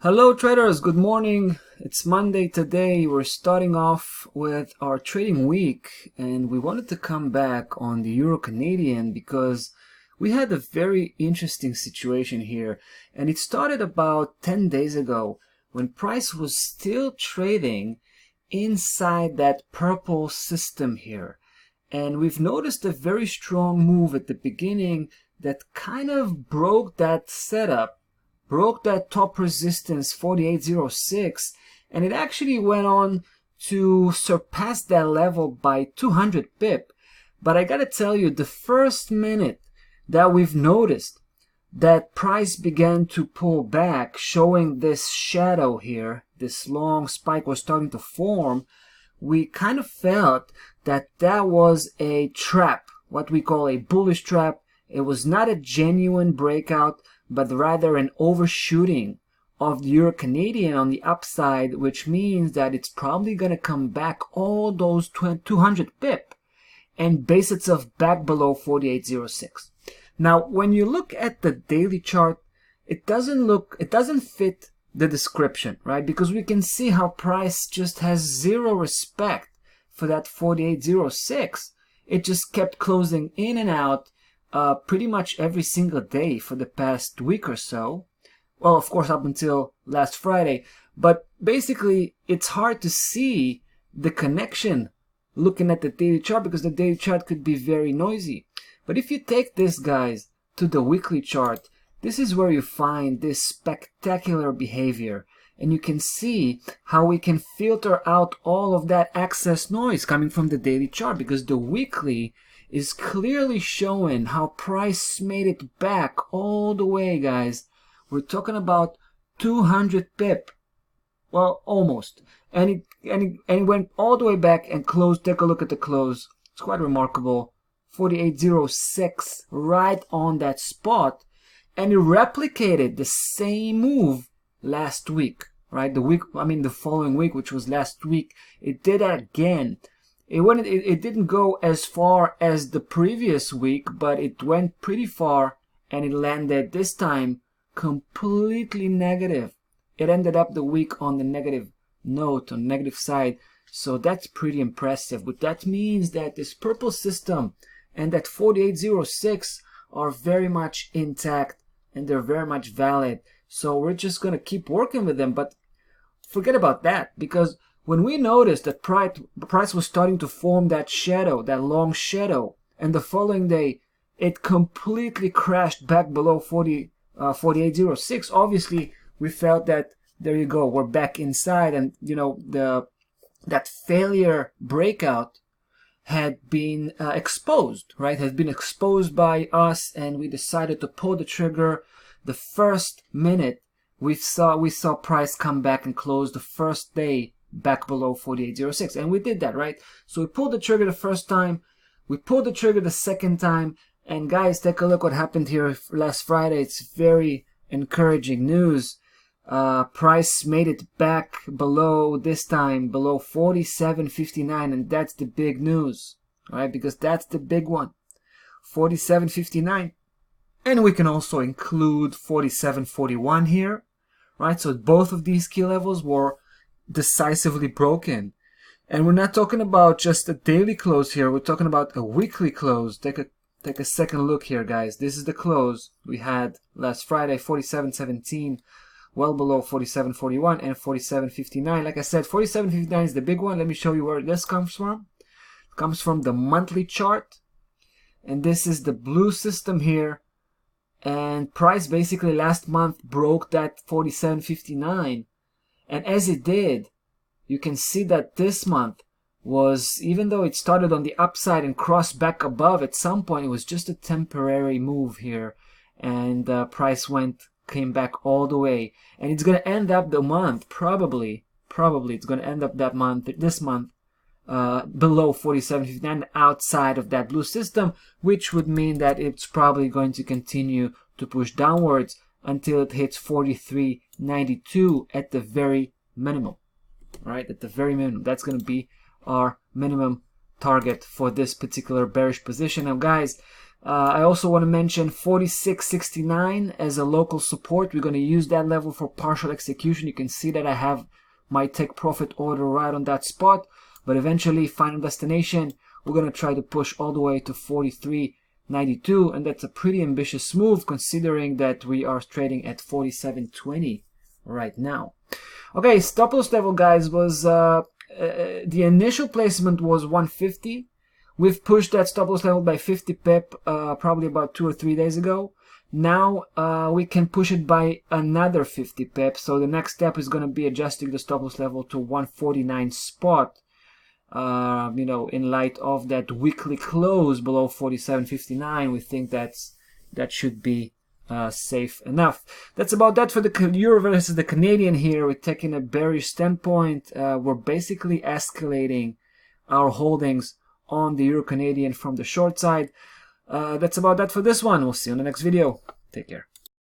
Hello traders, good morning. It's Monday today. We're starting off with our trading week and we wanted to come back on the Euro Canadian because we had a very interesting situation here, and it started about 10 days ago when price was still trading inside that purple system here. And we've noticed a very strong move at the beginning that kind of broke that setup, broke that top resistance 48.06, and it actually went on to surpass that level by 200 pip. But I gotta tell you, the first minute that we've noticed that price began to pull back, showing this shadow here, this long spike was starting to form, we kind of felt that that was a trap, what we call a bullish trap. It was not a genuine breakout, but rather an overshooting of the Euro Canadian on the upside, which means that it's probably going to come back all those 200 pip and base itself back below 48.06. Now, when you look at the daily chart, it doesn't fit the description, right? Because we can see how price just has zero respect for that 48.06. It just kept closing in and out pretty much every single day for the past week or so. Well, of course, up until last Friday. But basically, it's hard to see the connection looking at the daily chart because the daily chart could be very noisy. But if you take this, guys, to the weekly chart, this is where you find this spectacular behavior. And you can see how we can filter out all of that excess noise coming from the daily chart, because the weekly is clearly showing how price made it back all the way, guys. We're talking about 200 pip. Well, almost. And it went all the way back and closed. Take a look at the close. It's quite remarkable. 48.06 right on that spot. And it replicated the same move last week, right? The following week, which was last week, it did that again. It didn't go as far as the previous week, but it went pretty far, and it landed this time completely negative. It ended up the week on the negative note, on the negative side. So that's pretty impressive. But that means that this purple system and that 48.06 are very much intact and they're very much valid. So we're just going to keep working with them. But forget about that, because when we noticed that price was starting to form that shadow, that long shadow, and the following day it completely crashed back below 48.06, obviously we felt that, there you go, we're back inside, and that failure breakout had been exposed, right? Has been exposed by us, and we decided to pull the trigger. The first minute we saw price come back and close the first day back below 48.06, and we did that, right? So we pulled the trigger the first time, we pulled the trigger the second time, and guys, take a look what happened here last Friday. It's very encouraging news. Price made it back below, this time below 47.59, and that's the big news, right? Because that's the big one, 47.59. And we can also include 47.41 here, right? So both of these key levels were decisively broken. And we're not talking about just a daily close here. We're talking about a weekly close. Take a second look here, guys. This is the close we had last Friday, 47.17, well below 47.41 and 47.59. Like I said, 47.59 is the big one. Let me show you where this comes from. It comes from the monthly chart. And this is the blue system here. And price basically last month broke that 47.59. And as it did, you can see that this month was, even though it started on the upside and crossed back above at some point, it was just a temporary move here. And price came back all the way. And it's going to end up the month, probably it's going to end up this month, below 47.59, outside of that blue system, which would mean that it's probably going to continue to push downwards until it hits 43.92 at the very minimum, right? At the very minimum. That's going to be our minimum target for this particular bearish position. Now, guys, I also want to mention 46.69 as a local support. We're going to use that level for partial execution. You can see that I have my take profit order right on that spot, but eventually final destination, we're going to try to push all the way to 43.92, and that's a pretty ambitious move considering that we are trading at 47.20 right now. Okay, stop loss level, guys, was the initial placement was 150. We've pushed that stop loss level by 50 pip probably about 2 or 3 days ago. Now we can push it by another 50 pip. So the next step is going to be adjusting the stop loss level to 149 spot. You know, in light of that weekly close below 47.59, we think that should be safe enough. That's about that for the Euro versus the Canadian here. We're taking a bearish standpoint. We're basically escalating our holdings on the Euro Canadian from the short side. That's about that for this one. We'll see you in the next video. Take care.